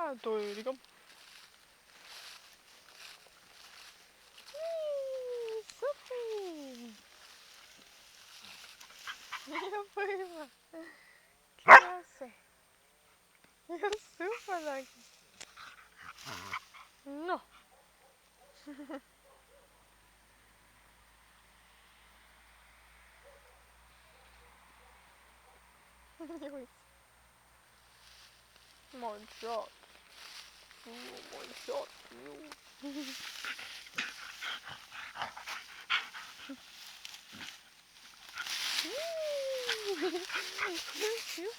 Ah, doido. Sophie! Minha prima! Que hace? Eu super daqui. No. My shot. Oh, my shot. You.